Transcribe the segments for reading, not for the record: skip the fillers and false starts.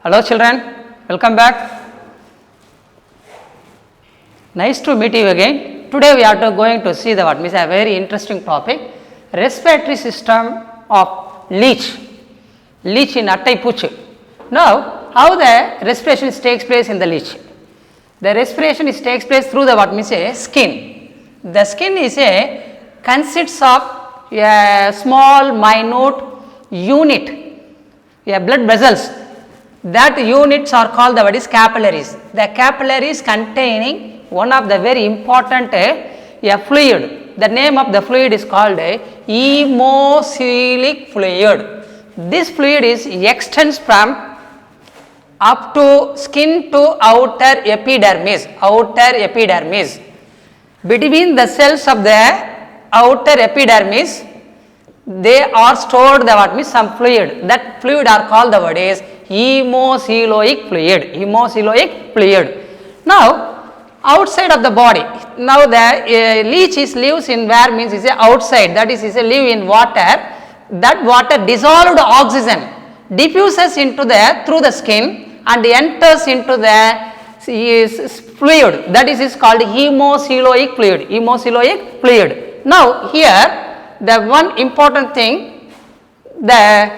Hello children, welcome back. Nice to meet you again. Today we are going to see the what means a very interesting topic, respiratory system of leech in attai poochu. Now how the respiration takes place in the leech? The respiration takes place through the what means a skin. The skin is consists of a small minute unit, blood vessels. That units are called the what is capillaries. The capillaries containing one of the very important fluid. The name of the fluid is called hemocoelic fluid. This fluid extends from up to skin to outer epidermis. Between the cells of the outer epidermis, they are stored the what means some fluid. That fluid are called the what is hemocoelic fluid. Now outside of the body, now the leech lives in where means is outside, that is live in water. That water dissolved oxygen diffuses into the through the skin and enters into the fluid, that is called hemocoelic fluid. Now here the one important thing, the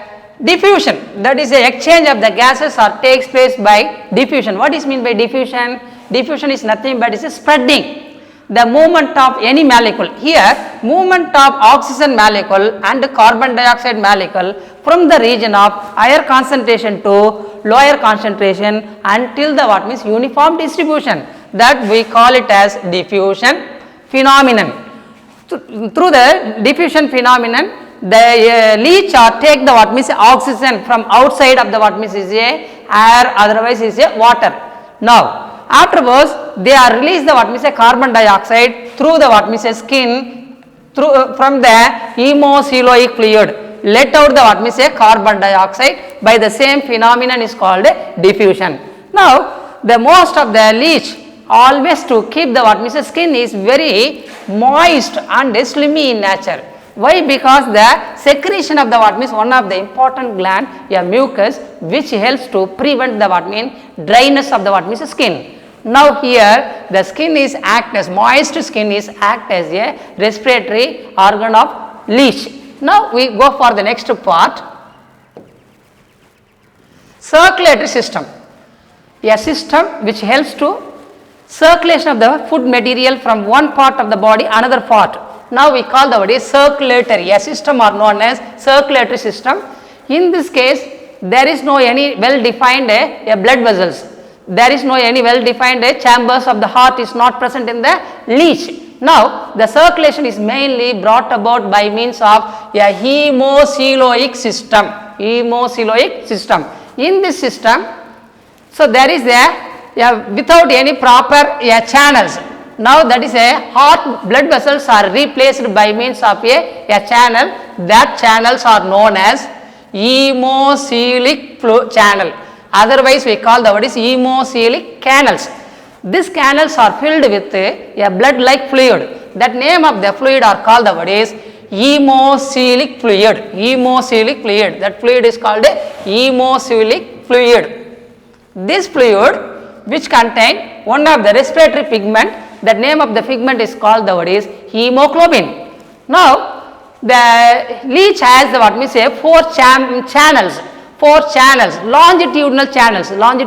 diffusion, that is the exchange of the gases or takes place by diffusion. What is mean by diffusion? Diffusion is nothing but it is spreading the movement of any molecule. Here movement of oxygen molecule and carbon dioxide molecule from the region of higher concentration to lower concentration until the what means uniform distribution, that we call it as diffusion phenomenon. Through the diffusion phenomenon, the leech or take the what means oxygen from outside of the what means is air, otherwise is water. Now afterwards they are release the what means carbon dioxide through the what means skin through from the hemocoelic fluid, let out the what means carbon dioxide. By the same phenomenon is called diffusion. Now the most of the leech always to keep the what means skin is very moist and slimy in nature. Why? Because the secretion of the what means one of the important gland, a mucus, which helps to prevent the what mean dryness of the what means skin. Now here the skin is act as moist skin is act as a respiratory organ of leech. Now we go for the next part, circulatory system, a system which helps to circulation of the food material from one part of the body another part. Now we call the word is circulatory, a system are known as circulatory system. In this case there is no any well defined blood vessels, there is no any well defined chambers of the heart is not present in the leech. Now the circulation is mainly brought about by means of a hemocoelic system. In this system, so there is without any proper channels. Now that is heart blood vessels are replaced by means of a channel. That channels are known as hemocoelic channel. Otherwise we call the word is hemocoelic canals. These canals are filled with a blood like fluid. That name of the fluid are called the word is hemocoelic fluid. That fluid is called hemocoelic fluid. This fluid which contain one of the respiratory pigment, the name of the pigment is called the word is hemoglobin. Now the leech has the what means four channels, longitudinal channels. One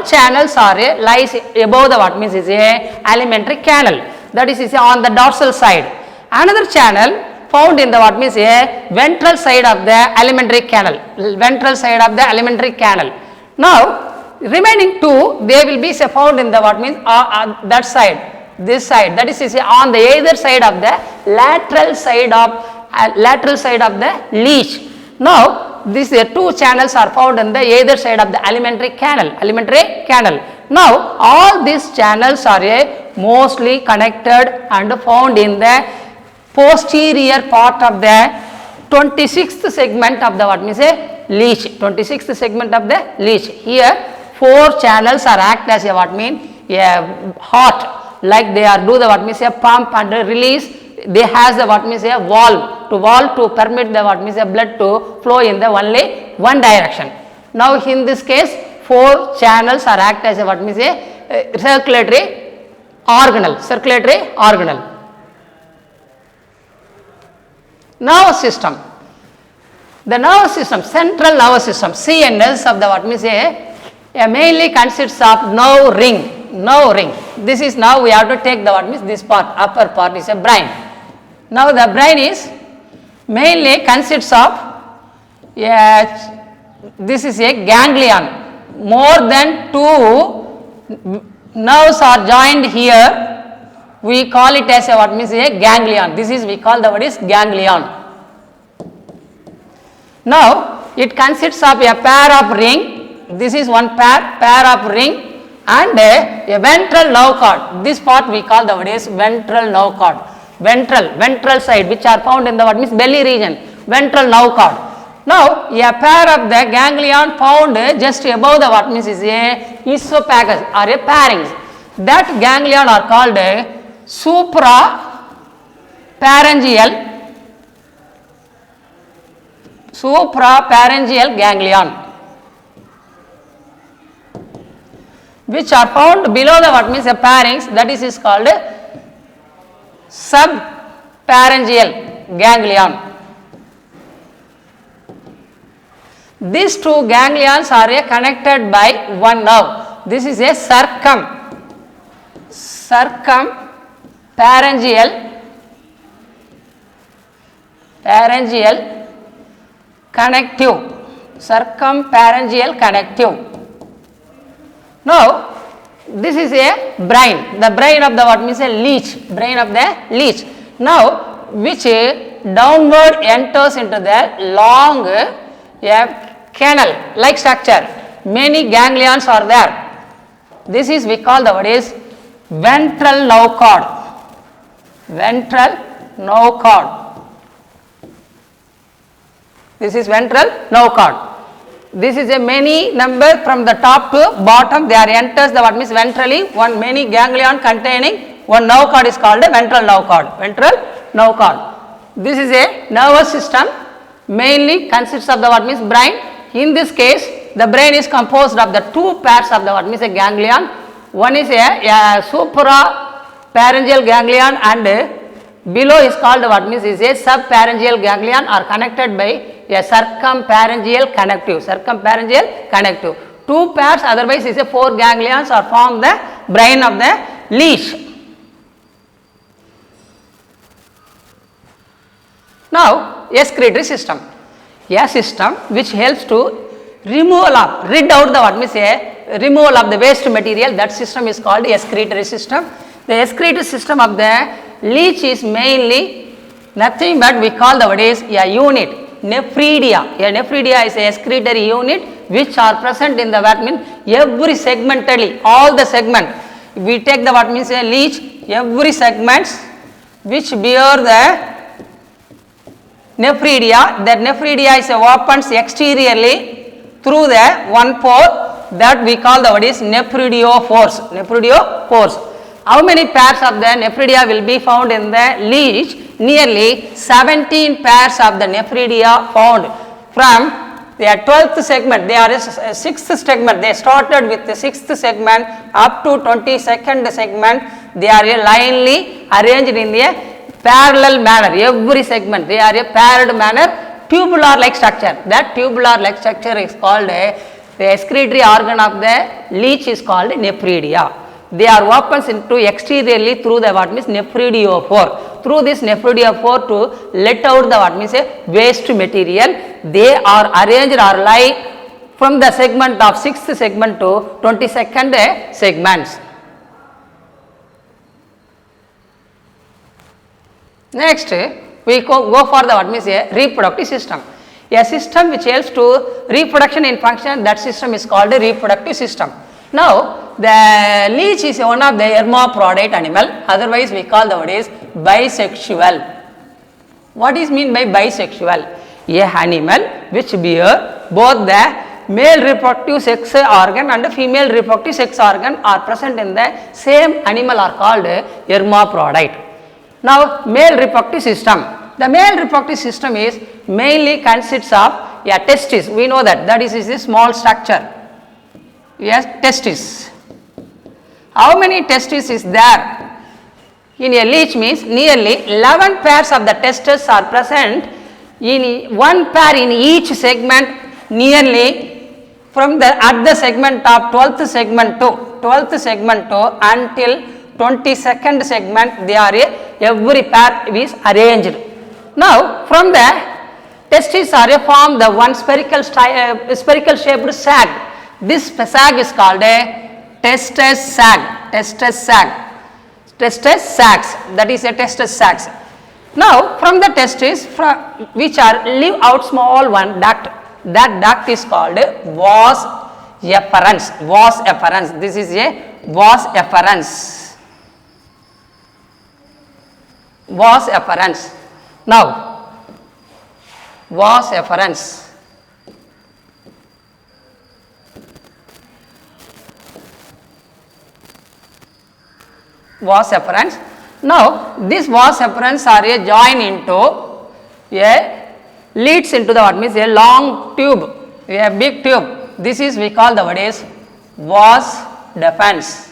channels are lies above the what means is alimentary canal, that is on the dorsal side. Another channel found in the what means ventral side of the alimentary canal. Now remaining two, they will be found in the what means that side, this side, that is on the either side of the lateral side of the leech. Now these two channels are found in the either side of the alimentary canal. Now all these channels are mostly connected and found in the posterior part of the 26th segment of the what means leech. 26th segment of the leech. Here four channels are act as a what mean a heart, like they are do the what means a pump and release. They has the what means a valve to permit the what means a blood to flow in the only one direction. Now in this case 4 channels are act as a what means a circulatory organelle, Nervous system. The nervous system, central nervous system, CNS of the what means a mainly consists of nerve ring. This is now we have to take the what means this part, upper part is a brain. Now the brain is mainly consists of this is a ganglion. More than 2 nerves are joined here. We call it as a what means a ganglion. This is we call the word is ganglion. Now it consists of a pair of ring. This is one pair of ring and a ventral nerve cord. This part we call the word is ventral nerve cord. Ventral side which are found in the what means belly region. Ventral nerve cord. Now a pair of the ganglion found just above the what means is a esophagus or a pharynx. That ganglion are called suprapharyngeal ganglion, which are found below the what means a pharynx, that is called subpharyngeal ganglion. These 2 ganglions are connected by one nerve. This is a circumpharyngeal connective. Now this is a brain. The brain of the what means a leech. Now which downward enters into the long canal like structure. Many ganglions are there. This is we call the word is ventral nerve cord. This is ventral nerve cord. This is a many number from the top to bottom. They are enters the what means ventrally. One many ganglion containing one nerve cord is called a ventral nerve cord. This is a nervous system. Mainly consists of the what means brain. In this case, the brain is composed of the 2 pairs of the what means a ganglion. One is a suprapharyngeal ganglion and below is called what means is a subpharyngeal ganglion are connected by a circumpharyngeal connective. 2 pairs otherwise is a 4 ganglions are form the brain of the leech. Now excretory system. A system which helps to rid out the what means a removal of the waste material. That system is called excretory system. The excretory system of the leech is mainly nothing but we call the word is a unit. Nephridia. A nephridia is a excretory unit which are present in the what means every segmentally, all the segment. We take the what means a leech, every segments which bear the nephridia. That nephridia is opens exteriorly through the one pore that we call the word is nephridiophores. How many pairs of the nephridia will be found in the leech? Nearly 17 pairs of the nephridia found from the 12th segment. They are a 6th segment. They started with the 6th segment up to 22nd segment. They are linely arranged in a parallel manner. Every segment they are a paired manner, tubular like structure. That tubular like structure is called the excretory organ of the leech is called nephridia. They are opens into exteriorly through the what means nephridiophore. Through this nephridiophore to let out the what means a waste material. They are arranged or lie from the segment of 6th segment to 22nd segments. Next we go for the what means a reproductive system. A system which helps to reproduction in function, that system is called a reproductive system. Now the leech is one of the hermaphrodite animal, otherwise we call the word is bisexual. What is mean by bisexual? A animal which bear both the male reproductive sex organ and female reproductive sex organ are present in the same animal are called hermaphrodite. Now male reproductive system. The male reproductive system is mainly consists of Yeah, testis, we know that. That is a small structure. Yes, testis. How many testes is there? In a leech means nearly 11 pairs of the testes are present in one pair in each segment, nearly from the at the segment of 12th segment to until 22nd segment, they are every pair is arranged. Now from the testes are formed the one spherical shaped sac. This sac is called a testis sac. Testis sacs, that is a testis sacs. Now from the testis which are leave out small one duct, that duct is called vas efferens. Vas efferens, this is a vas efferens. Vas efferens. Now vas efferens. Vas efferens. Now this vas efferens are a join into a leads into the what means a long tube, a big tube. This is we call the word is vas deferens.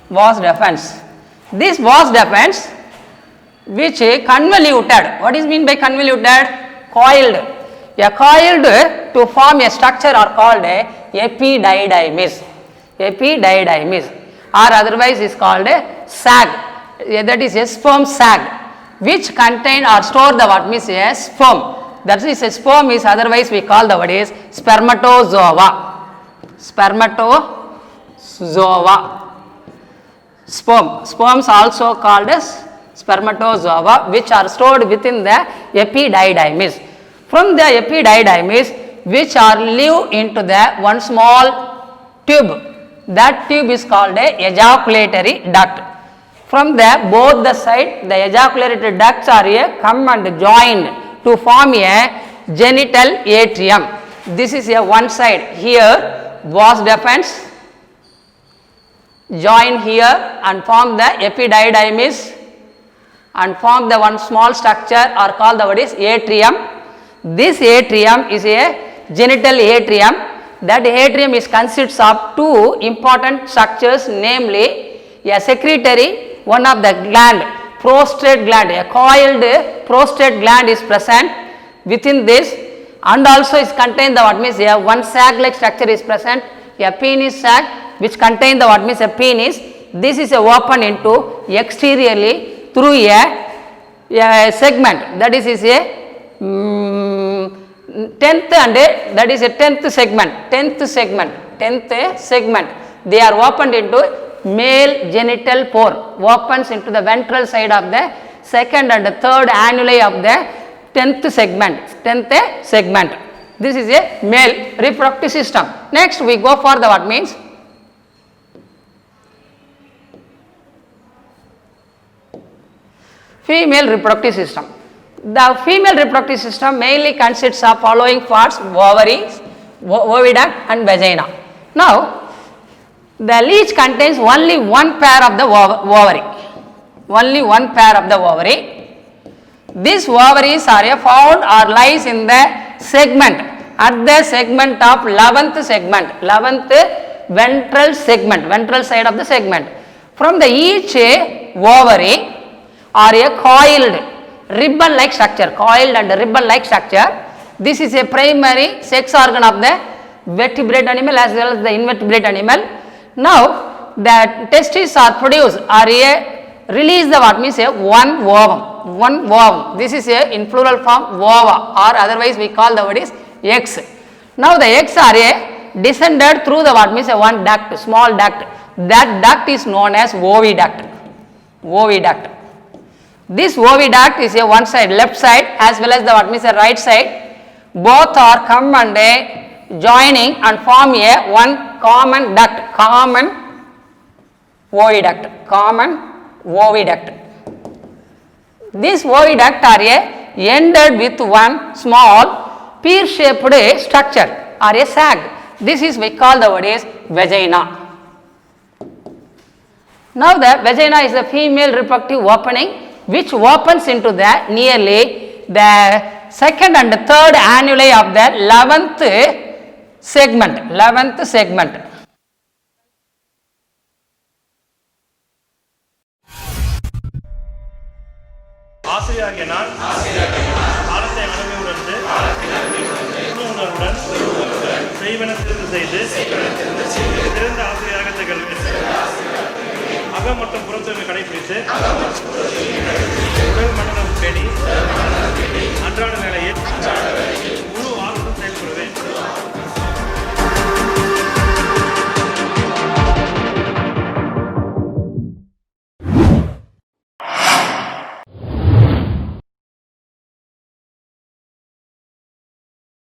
Vas deferens. This vas deferens which convoluted. What is mean by convoluted? Coiled. A coiled to form a structure are called a epididymis. Epididymis. Or otherwise is called a sac, that is a sperm sac, which contain or store the what means a sperm. That is a sperm is otherwise we call the word is spermatozoa. Spermatozoa. Sperms also called as spermatozoa, which are stored within the epididymis. From the epididymis, which are live into the one small tube. That tube is called a ejaculatory duct. From the both the side, the ejaculatory ducts are come and joined to form a genital atrium. This is a one side. Here vas deferens join here and form the epididymis and form the one small structure or called the word is atrium. This atrium is a genital atrium. That atrium is consists of two important structures, namely a secretory, one of the gland, prostate gland, a coiled prostate gland is present within this, and also is contained the what means a one sac like structure is present, a penis sac which contain the what means a penis. This is a open into exteriorly through a segment, that is a 10th and that is a 10th segment. They are opened into male genital pore, opens into the ventral side of the second and third annuli of the 10th segment. This is a male reproductive system. Next we go for the what means female reproductive system. The female reproductive system mainly consists of following parts: ovaries, oviduct and vagina. Now the leech contains only one pair of the ovary. Only one pair of the ovary. These ovaries are found or lies in the segment at the segment of 11th segment, 11th ventral segment, ventral side of the segment. From the each ovary are a coiled ribbon like structure, coiled and ribbon like structure. This is a primary sex organ of the vertebrate animal as well as the invertebrate animal. Now the testes are produced or release the what means a one ovum. This is a in plural form ova, or otherwise we call the word is eggs. Now the eggs are descended through the what means a one duct, small duct. That duct is known as oviduct. This oviduct is a one side, left side as well as the what means a right side. Both are come and joining and form a one common duct, common oviduct. This oviduct are ended with one small pear-shaped structure or a sac. This is we call the word is vagina. Now the vagina is a female reproductive opening which opens into the nearly the second and third annuli of the 11th segment. 11th segment. ஆசிரியராகிய நான் காலத்தை மனமே உணர்ந்து உணர்வுடன் செய்வன திருந்து செய்து சிறந்த ஆசிரியராக திகழ்வேன். அக மற்றும் புறத்தூய்மை கடைபிடித்து உடல் மண்டலம் பேணி அன்றாட வேலையில்